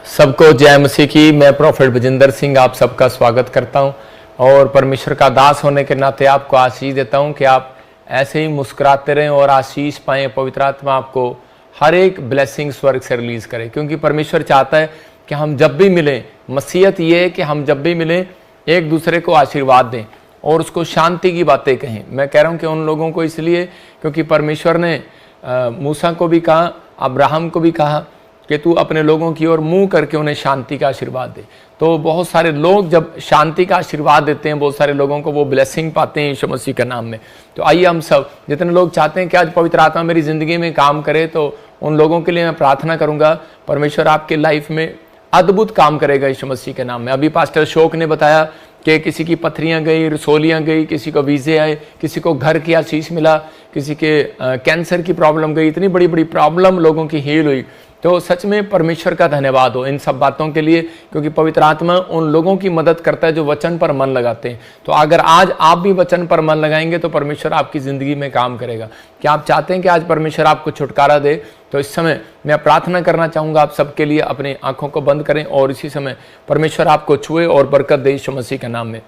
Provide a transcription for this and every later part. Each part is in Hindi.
सबको जय मसीह की। मैं प्रोफेट बजिंदर सिंह आप सबका स्वागत करता हूं और परमेश्वर का दास होने के नाते आपको आशीष देता हूं कि आप ऐसे ही मुस्कुराते रहें और आशीष पाएं। पवित्र आत्मा आपको हर एक ब्लेसिंग स्वर्ग से रिलीज करे, क्योंकि परमेश्वर चाहता है कि हम जब भी मिलें, मसीहत ये है कि हम जब भी मिलें एक दूसरे को आशीर्वाद दें और उसको शांति की बातें कहें। मैं कह रहा हूं कि उन लोगों को इसलिए क्योंकि परमेश्वर ने मूसा को भी कहा, अब्राहम को भी कहा कि तू अपने लोगों की ओर मुंह करके उन्हें शांति का आशीर्वाद दे। तो बहुत सारे लोग जब शांति का आशीर्वाद देते हैं, बहुत सारे लोगों को वो ब्लेसिंग पाते हैं यीशु मसीह के नाम में। तो आइए हम सब जितने लोग चाहते हैं कि आज पवित्र आत्मा मेरी ज़िंदगी में काम करे, तो उन लोगों के लिए मैं प्रार्थना करूंगा। परमेश्वर आपके लाइफ में अद्भुत काम करेगा यीशु मसीह के नाम में। अभी पास्टर अशोक ने बताया कि किसी की पथरियां गई, रसोलियां गई, किसी को वीजे आए, किसी को घर की आशीष मिला, किसी के कैंसर की प्रॉब्लम गई, इतनी बड़ी बड़ी प्रॉब्लम लोगों की हील हुई। तो सच में परमेश्वर का धन्यवाद हो इन सब बातों के लिए, क्योंकि पवित्र आत्मा उन लोगों की मदद करता है जो वचन पर मन लगाते हैं। तो अगर आज आप भी वचन पर मन लगाएंगे तो परमेश्वर आपकी ज़िंदगी में काम करेगा। क्या आप चाहते हैं कि आज परमेश्वर आपको छुटकारा दे? तो इस समय मैं प्रार्थना करना चाहूँगा आप सबके लिए। अपनी आंखों को बंद करें और इसी समय परमेश्वर आपको छुए और बरकत दे यीशु मसीह के नाम में।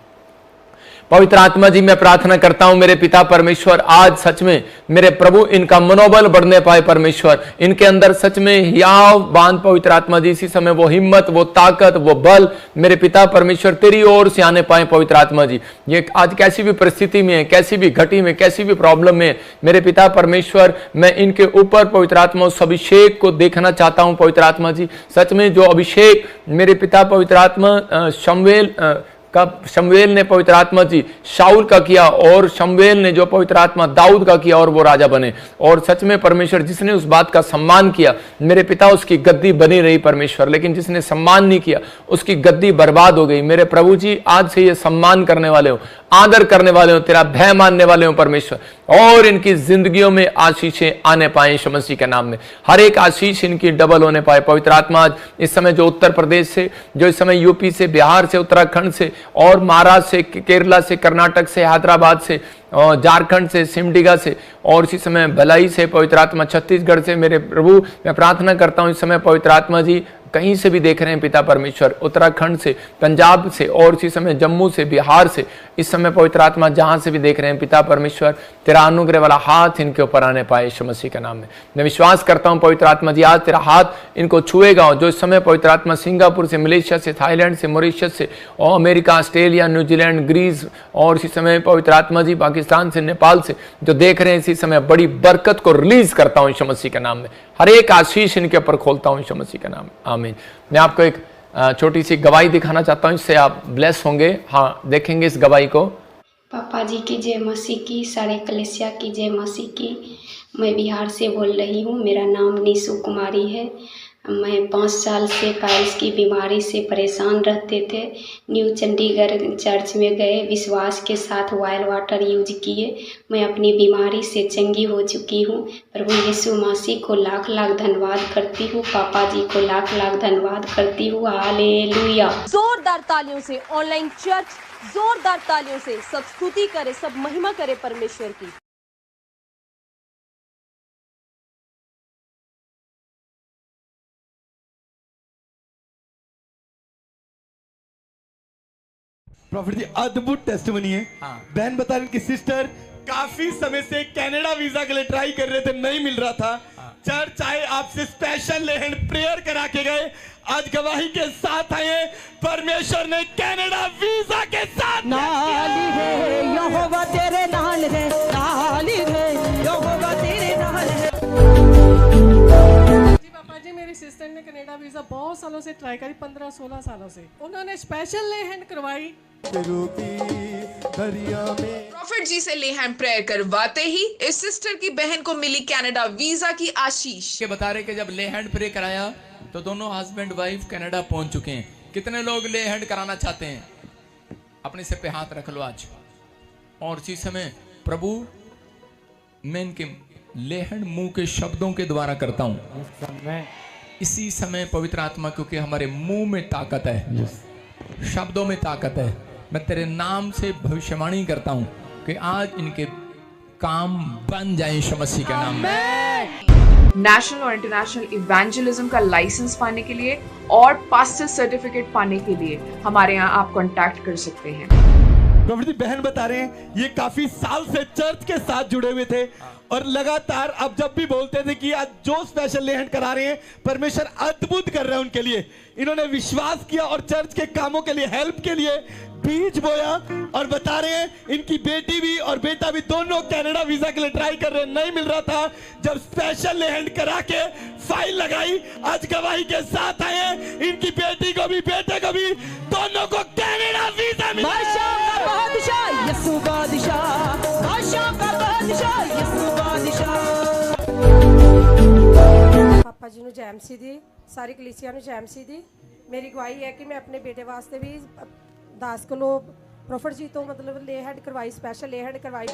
पवित्र आत्मा जी, मैं प्रार्थना करता हूं मेरे पिता परमेश्वर, आज सच में मेरे प्रभु इनका मनोबल बढ़ने पाए परमेश्वर, इनके अंदर सच में हियाव बांध पवित्र आत्मा जी। इसी समय वो हिम्मत, वो ताकत, वो बल मेरे पिता परमेश्वर तेरी ओर से आने पाए पवित्र आत्मा जी। ये आज कैसी भी परिस्थिति में है, कैसी भी घटी में, कैसी भी प्रॉब्लम में मेरे पिता परमेश्वर, मैं इनके ऊपर पवित्र आत्मा उस अभिषेक को देखना चाहता हूं पवित्र आत्मा जी। सच में जो अभिषेक मेरे पिता पवित्र आत्मा शमूएल ने पवित्र आत्मा जी शाऊल का किया, और शमूएल ने जो पवित्र आत्मा दाऊद का किया और वो राजा बने। और सच में परमेश्वर जिसने उस बात का सम्मान किया मेरे पिता, उसकी गद्दी बनी रही परमेश्वर, लेकिन जिसने सम्मान नहीं किया उसकी गद्दी बर्बाद हो गई। मेरे प्रभु जी, आज से ये सम्मान करने वाले हो, आदर करने वाले हो, तेरा भय मानने वाले हो परमेश्वर, और इनकी जिंदगियों में आशीषें आने पाए यीशु मसीह के नाम में। हर एक आशीष इनकी डबल होने पाए पवित्र आत्मा। आज इस समय जो उत्तर प्रदेश से, जो इस समय यूपी से, बिहार से, उत्तराखंड से और महाराष्ट्र से, केरला से, कर्नाटक से, हैदराबाद से, झारखंड से, सिमडेगा से, और इसी समय भलाई से पवित्र आत्मा, छत्तीसगढ़ से मेरे प्रभु मैं प्रार्थना करता हूं इस समय पवित्र आत्मा जी कहीं से भी देख रहे हैं पिता परमेश्वर, उत्तराखंड से, पंजाब से, और इसी समय जम्मू से, बिहार से, इस समय पवित्र आत्मा जहां से भी देख रहे हैं पिता परमेश्वर, तेरा अनुग्रह वाला हाथ इनके ऊपर आने पाए यीशु मसीह के नाम में। मैं विश्वास करता हूं पवित्र आत्मा जी आज तेरा हाथ इनको छुएगा। जो इस समय पवित्र आत्मा सिंगापुर से, मलेशिया से, थाईलैंड से, मॉरिशस से, और अमेरिका, ऑस्ट्रेलिया, न्यूजीलैंड, ग्रीस, और इसी समय पवित्र आत्मा जी पाकिस्तान से, नेपाल से जो देख रहे हैं, इसी समय बड़ी बरकत को रिलीज करता हूं यीशु मसीह के नाम में। हर एक आशीष इनके ऊपर खोलता हूं यीशु मसीह के नाम में, आमीन। मैं आपको एक छोटी सी गवाही दिखाना चाहता हूं, इससे आप ब्लेस होंगे। हाँ, देखेंगे इस गवाही को। पापा जी की जय मसीह की, सारे कलेसिया की जय मसीह की। मैं बिहार से बोल रही हूँ, मेरा नाम निशु कुमारी है। मैं 5 साल से पाइल्स की बीमारी से परेशान रहते थे। न्यू चंडीगढ़ चर्च में गए, विश्वास के साथ ऑयल वाटर यूज किए। मैं अपनी बीमारी से चंगी हो चुकी हूँ। प्रभु यीशु मसीह को लाख लाख धन्यवाद करती हूँ, पापा जी को लाख लाख धन्यवाद करती हूँ। हालेलुया। जोरदार तालियों से ऑनलाइन चर्च, जोरदार तालियों से सब स्तुति करे, सब महिमा करे परमेश्वर की। प्रॉफिट जी अद्भुत टेस्टिमनी है। बहन बता रही कि सिस्टर काफी समय से कनाडा वीजा के लिए ट्राई कर रहे थे, नहीं मिल रहा था। चर्च आए, आपसे स्पेशल हैंड प्रेयर करा के गए, आज गवाही के साथ आए। परमेश्वर ने कनाडा वीजा के साथ नाली है यहोवा तेरे नाल है, नाली है यहोवा तेरे नाल है। जी मेरी सिस्टर ने कनाडा वीजा बहुत सालों से ट्राई करी, 15-16 सालों से। उन्होंने स्पेशल ले हैंड करवाई। प्रॉफिट जी से ले हैंड प्रेयर करवाते ही इस सिस्टर की बहन को मिली कनाडा वीजा की आशीष। के बता रहे कि जब ले हैंड प्रे कराया तो दोनों हस्बैंड वाइफ कनाडा पहुंच चुके हैं। कितने लोग ले हैंड कराना चाहते हैं? अपने सिर पे हाथ रख लो आज। और इसी समय प्रभु मैं इनके ले हैंड मुंह के शब्दों के द्वारा करता हूं इसी समय पवित्र आत्मा, क्योंकि हमारे मुंह में ताकत है, शब्दों में ताकत है। मैं तेरे नाम से भविष्यवाणी करता हूं कि आज इनके काम बन जाए यीशु मसीह के नाम में। नेशनल और इंटरनेशनल इवेंजलिज्म का लाइसेंस पाने के लिए और पास्टर सर्टिफिकेट पाने के लिए हमारे यहाँ आप कांटेक्ट कर सकते हैं। प्रॉफिट जी, बहन बता रहे हैं ये काफी साल से चर्च के साथ जुड़े हुए थे और लगातार अब जब भी बोलते थे कि आज जो स्पेशल लेहन करा रहे हैं परमेश्वर अद्भुत कर रहे हैं उनके लिए। इन्होंने विश्वास किया और चर्च के कामों के लिए, हेल्प के लिए बीज बोया और बता रहे हैं इनकी बेटी भी और बेटा भी दोनों कनाडा वीजा के लिए ट्राई कर रहे हैं, नहीं मिल रहा था। जब स्पेशल लेहन करा के फाइल लगाई, आज गवाही के साथ आए हैं, इनकी बेटी को भी बेटे को भी दोनों को कनाडा वीजा मिला। यसु बादशाह, बादशाह का बादशाह, यसु बादशाह। पापा जी ਨੂੰ ਜੈ ਮਸੀਹ ਦੀ, ਸਾਰੀ ਕਲੀਸਿਆ ਨੂੰ ਜੈ ਮਸੀਹ ਦੀ। ਮੇਰੀ ਗਵਾਹੀ ਹੈ ਕਿ ਮੈਂ ਆਪਣੇ ਬੇਟੇ ਵਾਸਤੇ ਵੀ 10 ਕਿਲੋ ਪ੍ਰੋਫਿਟ ਜੀ ਤੋਂ ਮਤਲਬ ਲੇ ਹੈਡ ਕਰਵਾਈ, स्पेशल ले हैंड करवाई।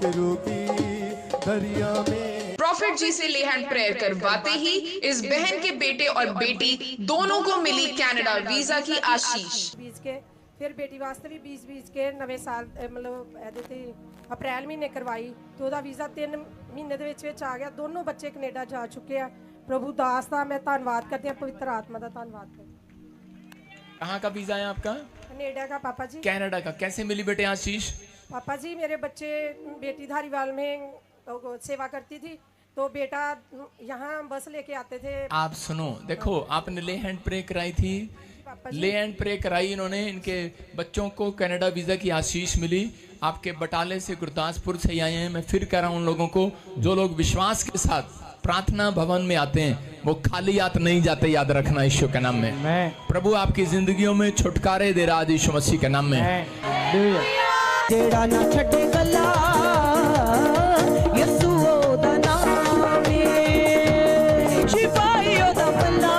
प्रॉफिट जी से ले हैंड प्रेयर करवाते ही इस बहन के बेटे और बेटी दोनों को मिली कनाडा वीजा की आशीष। बीज के फिर बेटी वास्ते भी बीज के नवे साल मतलब ਇਹਦੇ ਤੇ ਅਪ੍ਰੈਲ ਮਹੀਨੇ ਕਰਵਾਈ ਤੇ ਉਹਦਾ ਵੀਜ਼ਾ 3 ਮਹੀਨੇ ਦੇ ਵਿੱਚ ਆ ਗਿਆ। ਦੋਨੋਂ ਬੱਚੇ ਕੈਨੇਡਾ ਜਾ ਚੁੱਕੇ ਆ। प्रभु दास का मैं धन्यवाद करती हूँ, पवित्र आत्मा का धन्यवाद करती। कहाँ का वीजा है आपका? कनाडा का पापा जी। कनाडा का। कैसे मिली बेटे आशीष? पापा जी मेरे बच्चे, बेटी धारीवाल में सेवा करती थी तो बेटा यहाँ बस लेके आते थे। आप सुनो, देखो आपने ले हैंड प्रे कराई थी, ले हैंड प्रे कराई इन्होंने, इनके बच्चों को कनाडा वीजा की आशीष मिली। आपके बटाले से, गुरदासपुर से आए हैं। मैं फिर कह रहा हूँ उन लोगों को जो लोग विश्वास के साथ प्रार्थना भवन में आते हैं वो खाली हाथ नहीं जाते, याद रखना यीशु के नाम में। प्रभु आपकी जिंदगियों में छुटकारे दे रहा है यीशु मसीह के नाम में। जेड़ा ना छड्डे गल्ला यसु ओदा नाम है, शिपाई ओदा बल्ला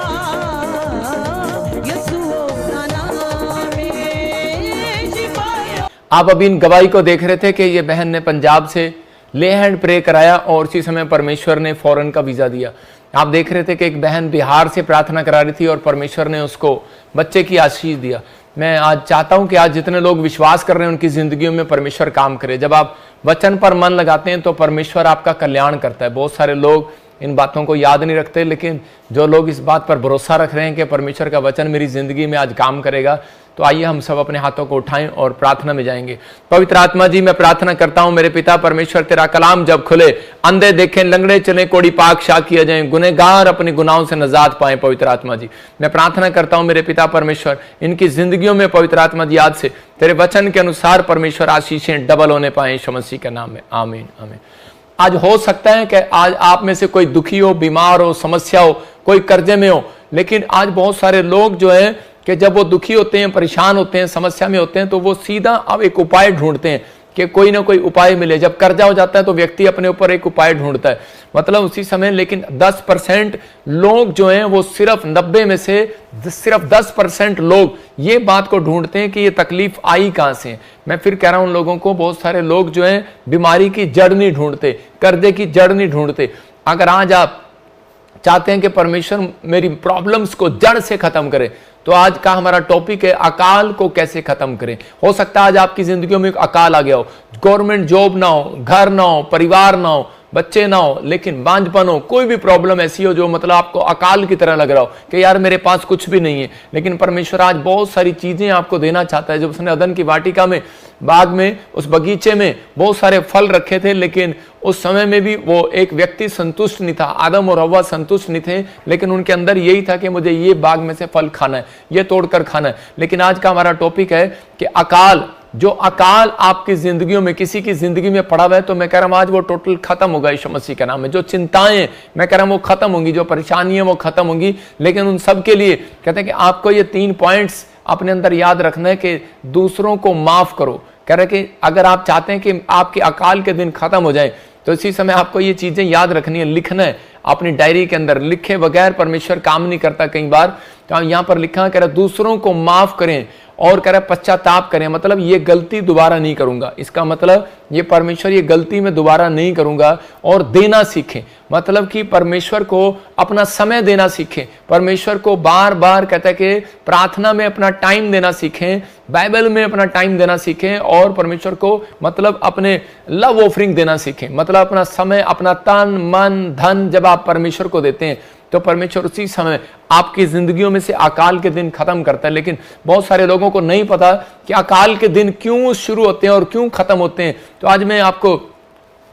यसु ओदा नाम है, शिपाई। आप अभी इन गवाही को देख रहे थे कि ये बहन ने पंजाब से ले हैंड प्रे कराया और उसी समय परमेश्वर ने फौरन का वीजा दिया। आप देख रहे थे कि एक बहन बिहार से प्रार्थना करा रही थी और परमेश्वर ने उसको बच्चे की आशीष दिया। मैं आज चाहता हूं कि आज जितने लोग विश्वास कर रहे हैं उनकी जिंदगियों में परमेश्वर काम करे। जब आप वचन पर मन लगाते हैं तो परमेश्वर आपका कल्याण करता है। बहुत सारे लोग इन बातों को याद नहीं रखते, लेकिन जो लोग इस बात पर भरोसा रख रहे हैं कि परमेश्वर का वचन मेरी जिंदगी में आज काम करेगा, तो आइए हम सब अपने हाथों को उठाएं और प्रार्थना में जाएंगे। पवित्र आत्मा जी, मैं प्रार्थना करता हूं मेरे पिता परमेश्वर, तेरा कलाम जब खुले अंधे देखें, लंगड़े चले, कोड़ी पाक शा किया जाए, गुनहगार अपने गुनाहों से नजात पाएं। पवित्र आत्मा जी, मैं प्रार्थना करता हूं मेरे पिता परमेश्वर, इनकी जिंदगियों में पवित्र आत्मा जी आज से तेरे वचन के अनुसार परमेश्वर आशीषें डबल होने पाए यीशु मसीह के नाम में। आमीन आमीन। आज हो सकता है कि आज आप में से कोई दुखी हो, बीमार हो, समस्या हो, कोई कर्जे में हो, लेकिन आज बहुत सारे लोग जो है कि जब वो दुखी होते हैं, परेशान होते हैं, समस्या में होते हैं, तो वो सीधा अब एक उपाय ढूंढते हैं कि कोई ना कोई उपाय मिले। जब कर्जा हो जाता है तो व्यक्ति अपने ऊपर एक उपाय ढूंढता है, मतलब उसी समय। लेकिन 10% लोग जो हैं वो सिर्फ 90 में से सिर्फ 10% लोग ये बात को ढूंढते हैं कि ये तकलीफ आई कहां से। मैं फिर कह रहा हूं उन लोगों को, बहुत सारे लोग जो हैं बीमारी की जड़ नहीं ढूंढते, कर्जे की जड़ नहीं ढूंढते। अगर आज आप चाहते हैं कि परमेश्वर मेरी प्रॉब्लम्स को जड़ से खत्म करे, तो आज का हमारा टॉपिक है अकाल को कैसे खत्म करें। हो सकता है आज आपकी जिंदगियों में एक अकाल आ गया हो, गवर्नमेंट जॉब ना हो, घर ना हो, परिवार ना हो, बच्चे ना हो, लेकिन बांझपन हो, कोई भी प्रॉब्लम ऐसी हो जो मतलब आपको अकाल की तरह लग रहा हो कि यार मेरे पास कुछ भी नहीं है। लेकिन परमेश्वर आज बहुत सारी चीजें आपको देना चाहता है। जब उसने अदन की वाटिका में, बाग में, उस बगीचे में बहुत सारे फल रखे थे, लेकिन उस समय में भी वो एक व्यक्ति संतुष्ट नहीं था, आदम और हव्वा संतुष्ट नहीं थे, लेकिन उनके अंदर यही था कि मुझे ये बाग में से फल खाना है, ये तोड़कर खाना है। लेकिन आज का हमारा टॉपिक है कि अकाल, जो अकाल आपकी जिंदगियों में, किसी की जिंदगी में पड़ा हुआ है, तो मैं कह रहा हूं आज वो टोटल खत्म होगा यीशु मसीह के नाम में। जो चिंताएं मैं कह रहा हूं वो खत्म होंगी, जो परेशानियां वो खत्म होंगी। लेकिन उन सब के लिए कहते हैं कि आपको ये 3 पॉइंट्स अपने अंदर याद रखना है कि दूसरों को माफ करो। कह रहे कि अगर आप चाहते हैं कि आपके अकाल के दिन खत्म हो जाए, तो इसी समय आपको ये चीजें याद रखनी है, लिखना है अपनी डायरी के अंदर। लिखे बगैर परमेश्वर काम नहीं करता। कई बार तो यहाँ पर लिखा कह रहा दूसरों को माफ करें और कह रहा है पश्चाताप करें, मतलब ये गलती दोबारा नहीं करूंगा। इसका मतलब ये परमेश्वर ये गलती में दोबारा नहीं करूंगा। और देना सीखें, मतलब कि परमेश्वर को अपना समय देना सीखें, परमेश्वर को बार बार कहता है कि प्रार्थना में अपना टाइम देना सीखें, बाइबल में अपना टाइम देना सीखें, और परमेश्वर को मतलब अपने लव ऑफरिंग देना सीखें, मतलब अपना समय, अपना तन मन धन जब आप परमेश्वर को देते हैं तो परमेश्वर उसी समय आपकी जिंदगियों में से अकाल के दिन खत्म करता है। लेकिन बहुत सारे लोगों को नहीं पता कि अकाल के दिन क्यों शुरू होते हैं और क्यों खत्म होते हैं। तो आज मैं आपको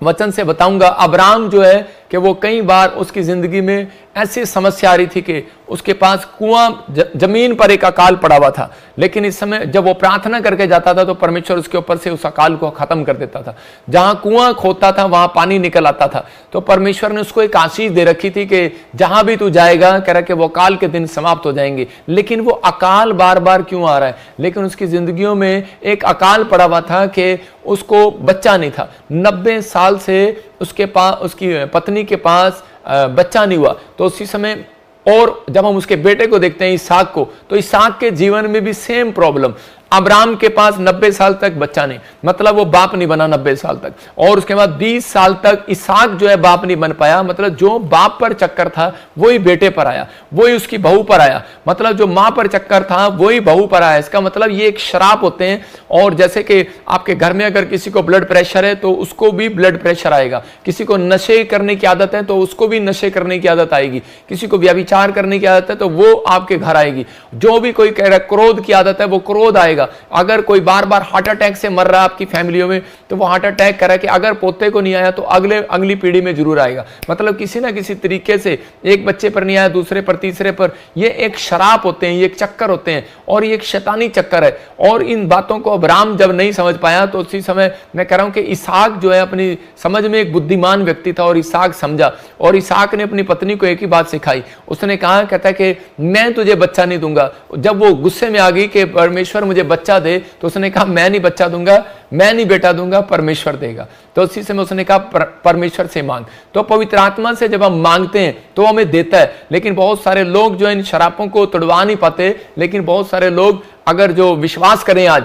वचन से बताऊंगा। अब्राहम जो है कि वो कई बार उसकी जिंदगी में ऐसी समस्या आ रही थी कि उसके पास कुआं जमीन पर एक अकाल पड़ा हुआ था, लेकिन इस समय जब वो प्रार्थना करके जाता था तो परमेश्वर उसके ऊपर से उस अकाल को खत्म कर देता था। जहां कुआं खोदता था वहां पानी निकल आता था। तो परमेश्वर ने उसको एक आशीष दे रखी थी कि जहां भी तू जाएगा कह रहा कि वो अकाल के दिन समाप्त हो जाएंगे। लेकिन वो अकाल बार बार क्यों आ रहा है? लेकिन उसकी जिंदगियों में एक अकाल पड़ा हुआ था कि उसको बच्चा नहीं था। 90 साल से उसके पास, उसकी पत्नी के पास बच्चा नहीं हुआ। तो उसी समय, और जब हम उसके बेटे को देखते हैं इसहाक को, तो इसहाक के जीवन में भी सेम प्रॉब्लम। अब्राहम के पास 90 साल तक बच्चा नहीं, मतलब वो बाप नहीं बना 90 साल तक, और उसके बाद 20 साल तक इसहाक जो है बाप नहीं बन पाया। मतलब जो बाप पर चक्कर था वही बेटे पर आया, वही उसकी बहू पर आया, मतलब जो मां पर चक्कर था वही बहू पर आया। इसका मतलब ये एक श्राप होते हैं। और जैसे कि आपके घर में अगर किसी को ब्लड प्रेशर है तो उसको भी ब्लड प्रेशर आएगा, किसी को नशे करने की आदत है तो उसको भी नशे करने की आदत आएगी, किसी को व्यभिचार करने की आदत है तो वो आपके घर आएगी, जो भी कोई कह रहा है क्रोध की आदत है वो क्रोध आएगा। अगर कोई बार बार हार्ट अटैक से मर रहा है आपकी फैमिलियों में तो वो हार्ट अटैक कर रहा है कि अगर पोते को नहीं आया तो अगली पीढ़ी में जरूर आएगा। मतलब किसी ना किसी तरीके से एक बच्चे पर नहीं आया, दूसरे पर, तीसरे पर। ये एक शराप होते हैं, ये एक चक्कर होते हैं, और ये एक शैतानी चक्कर है। और इन बातों को अब्राहम जब नहीं समझ पाया तो उसी समय मैं कह रहा हूं कि इसहाक जो है अपनी समझ में एक बुद्धिमान व्यक्ति था, और इसहाक समझा, और इसहाक ने अपनी पत्नी को एक ही बात सिखाई। उसने कहा, कहता है कि मैं तुझे बच्चा नहीं दूंगा। जब वो गुस्से में आ गई कि परमेश्वर मुझे बच्चा दे, तो उसने कहा मैं नहीं बच्चा दूंगा, मैं नहीं बेटा दूंगा, परमेश्वर देगा। तो उसी समय उसने कहा परमेश्वर से मांग। तो पवित्र आत्मा से जब हम मांगते हैं तो हमें देता है। लेकिन बहुत सारे लोग जो इन शरापों को तोड़वा नहीं पाते, लेकिन बहुत सारे लोग अगर जो विश्वास करें आज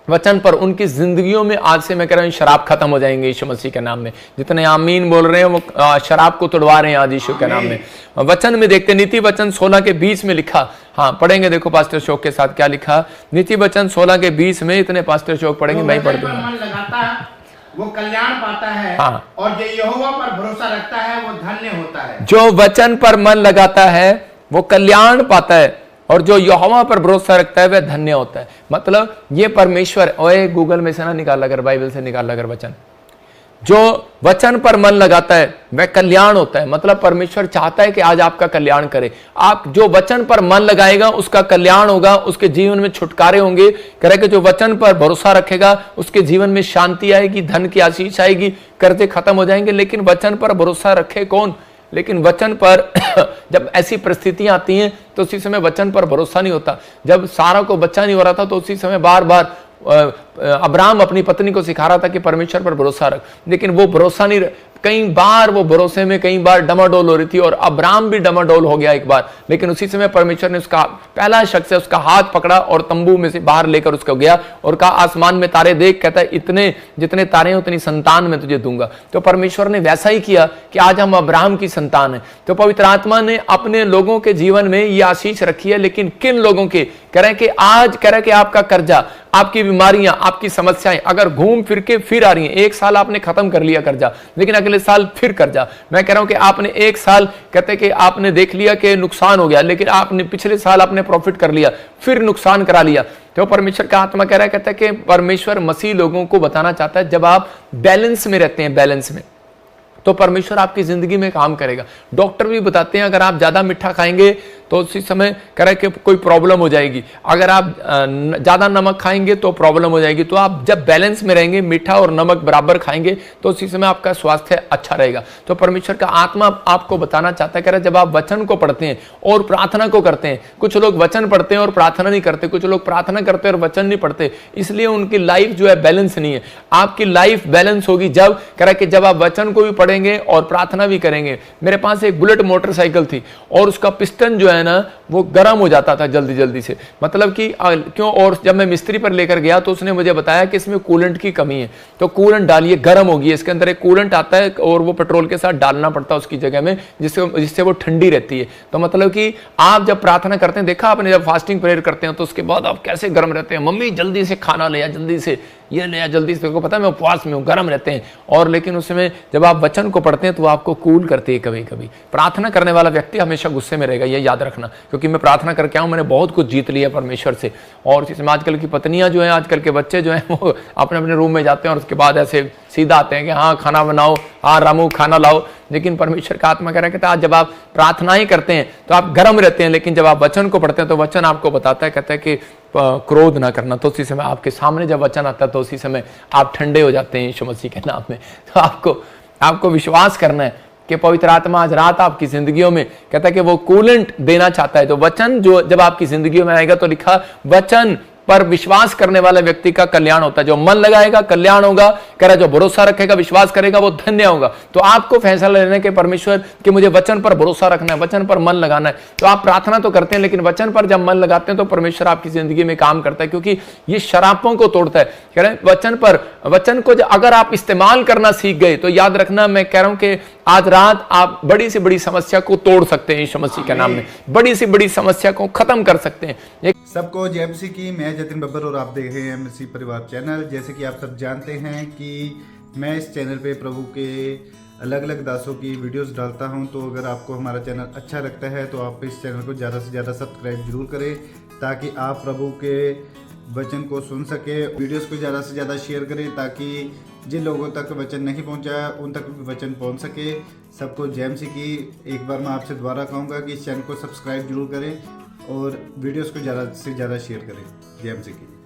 वचन पर, उनकी जिंदगियों में आज से मैं कह रहा हूं शराब खत्म हो जाएंगे यीशु मसीह के नाम में। जितने आमीन बोल रहे हैं वो शराब को तोड़वा रहे हैं आज यीशु के नाम में। वचन में देखते, नीति वचन 16 के 20 में लिखा, हाँ पढ़ेंगे, देखो पास्टर शोक के साथ क्या लिखा। नीति वचन 16 के 20 में, इतने पास्टर शोक पढ़ेंगे, मैं ही पढ़ दूंगा। वो कल्याण पाता है, हाँ। और जो यहोवा पर भरोसा रखता है वो धन्य होता है। जो वचन पर मन लगाता है वो कल्याण पाता है, और जो यहोवा पर भरोसा रखता है वह धन्य होता है। मतलब ये परमेश्वर, ओए गूगल में से ना निकाला कर, बाइबल से निकाला कर वचन। जो वचन पर मन लगाता है वह कल्याण होता है। मतलब परमेश्वर चाहता है कि आज आपका कल्याण करे। आप जो वचन पर मन लगाएगा उसका कल्याण होगा, उसके जीवन में छुटकारे होंगे। कह रहे कि जो वचन पर भरोसा रखेगा उसके जीवन में शांति आएगी, धन की आशीष आएगी, कर्जे खत्म हो जाएंगे। लेकिन वचन पर भरोसा रखे कौन? लेकिन वचन पर जब ऐसी परिस्थितियां आती हैं तो उसी समय वचन पर भरोसा नहीं होता। जब सारा को बच्चा नहीं हो रहा था तो उसी समय बार बार अब्राहम अपनी पत्नी को सिखा रहा था कि परमेश्वर पर भरोसा रख, लेकिन वो भरोसा नहीं, कई बार वो भरोसे में कई बार डमाडोल हो रही थी, और अब्राहम भी डमाडोल हो गया एक बार। लेकिन उसी समय परमेश्वर ने उसका पहला शख्स है उसका हाथ पकड़ा और तंबू में से बाहर लेकर उसको गया और कहा आसमान में तारे देख, कहता है इतने जितने तारे हैं उतनी संतान मैं तुझे दूंगा। तो परमेश्वर ने वैसा ही किया कि आज हम अब्राहम की संतान है। तो पवित्र आत्मा ने अपने लोगों के जीवन में ये आशीष रखी है। लेकिन किन लोगों के? कह रहे कि आज कह रहे कि आपका कर्जा, आपकी बीमारियां, आपकी समस्याएं अगर घूम फिर के फिर आ रही हैं, एक साल आपने खत्म कर लिया कर्जा, लेकिन अगले साल फिर कर्जा। मैं कह रहा हूं कि आपने एक साल कहते कि आपने देख लिया कि नुकसान हो गया, लेकिन आपने पिछले साल आपने प्रॉफिट कर लिया, फिर नुकसान करा लिया। तो परमेश्वर का आत्मा कह रहा है, कहता है कि परमेश्वर मसीह लोगों को बताना चाहता है जब आप बैलेंस में रहते हैं, बैलेंस में, तो परमेश्वर आपकी जिंदगी में काम करेगा। डॉक्टर भी बताते हैं अगर आप ज्यादा मीठा खाएंगे तो उसी समय कह रहे कि कोई प्रॉब्लम हो जाएगी, अगर आप ज्यादा नमक खाएंगे तो प्रॉब्लम हो जाएगी। तो आप जब बैलेंस में रहेंगे, मीठा और नमक बराबर खाएंगे, तो उसी समय आपका स्वास्थ्य अच्छा रहेगा। तो परमेश्वर का आत्मा आपको बताना चाहता है, कह रहे जब आप वचन को पढ़ते हैं और प्रार्थना को करते हैं, कुछ लोग वचन पढ़ते हैं और प्रार्थना नहीं करते, कुछ लोग प्रार्थना करते हैं और वचन नहीं पढ़ते, इसलिए उनकी लाइफ जो है बैलेंस नहीं है। आपकी लाइफ बैलेंस होगी जब कह रहा कि जब आप वचन को भी पढ़ेंगे और प्रार्थना भी करेंगे। मेरे पास एक बुलेट मोटरसाइकिल थी और उसका पिस्टन जो है है ना वो गर्म हो जाता था जल्दी जल्दी से, मतलब कि क्यों। और जब मैं मिस्त्री पर लेकर गया तो उसने मुझे बताया कि इसमें कूलेंट की कमी है, तो कूलेंट डालिए, गर्म होगी। इसके अंदर एक कूलेंट आता है और वो पेट्रोल के साथ डालना पड़ता है उसकी जगह में, जिससे वो ठंडी रहती है। तो मतलब कि आप जब प्रार्थना करते हैं, देखा आपने जब फास्टिंग प्रेयर करते हैं तो उसके बाद आप कैसे गर्म रहते हैं, मम्मी जल्दी से खाना ले आ, जल्दी से ये ले आ, जल्दी से, को पता है मैं उपवास में हूँ, गर्म रहते हैं। और लेकिन उसमें जब आप वचन को पढ़ते हैं तो आपको कूल करती है। कभी कभी प्रार्थना करने वाला व्यक्ति हमेशा गुस्से में रहेगा, ये याद रखना, क्योंकि मैं प्रार्थना करके आऊँ, मैंने बहुत कुछ जीत लिया परमेश्वर से। और इसमें आजकल की पत्नियां जो हैं, आजकल के बच्चे जो हैं, वो अपने अपने रूम में जाते हैं और उसके बाद ऐसे सीधा आते हैं कि हाँ खाना बनाओ, हाँ रामू खाना लाओ। लेकिन परमेश्वर का आत्मा कह रहा है कि आज जब आप प्रार्थना ही करते हैं तो आप गर्म रहते हैं, लेकिन जब आप वचन को पढ़ते हैं तो वचन आपको बताता है, कहता है कि क्रोध ना करना। तो उसी समय आपके सामने जब वचन आता है तो उसी समय आप ठंडे हो जाते हैं यीशु मसीह के नाम में। तो आपको विश्वास करना है कि पवित्र आत्मा आज रात आपकी जिंदगियों में, कहता है कि वो कूलेंट देना चाहता है। तो वचन जो जब आपकी जिंदगी में आएगा तो लिखा वचन पर विश्वास करने वाले व्यक्ति का कल्याण होता है। जो मन लगाएगा कल्याण होगा, कह रहा जो भरोसा रखेगा, विश्वास करेगा वो धन्य होगा। तो आपको फैसला लेने के परमेश्वर कि मुझे वचन पर भरोसा रखना है, वचन पर मन लगाना है। तो आप प्रार्थना तो करते हैं, लेकिन वचन पर जब मन लगाते हैं तो परमेश्वर आपकी जिंदगी में काम करता है, क्योंकि ये शरापों को तोड़ता है। कह रहे वचन को अगर आप इस्तेमाल करना सीख गए तो याद रखना, मैं कह रहा हूं कि आज रात आप बड़ी से बड़ी समस्या को तोड़ सकते हैं यीशु मसीह के नाम में, बड़ी से बड़ी समस्या को खत्म कर सकते हैं। सबको जय मसीह की। मैं जतिन बब्बर और आप देख रहे हैं मसीह परिवार चैनल। जैसे कि आप सब जानते हैं कि मैं इस चैनल पे प्रभु के अलग अलग दासों की वीडियोस डालता हूं, तो अगर आपको हमारा चैनल अच्छा लगता है तो आप इस चैनल को ज़्यादा से ज़्यादा सब्सक्राइब जरूर करें, ताकि आप प्रभु के वचन को सुन सके। वीडियोस को ज़्यादा से ज़्यादा शेयर करें ताकि जिन लोगों तक वचन नहीं पहुंचा उन तक भी वचन पहुंच सके। सबको जय मसीह की। एक बार मैं आपसे दोबारा कहूँगा कि इस चैनल को सब्सक्राइब जरूर करें और वीडियोस को ज़्यादा से ज़्यादा शेयर करें। जय मसीह की।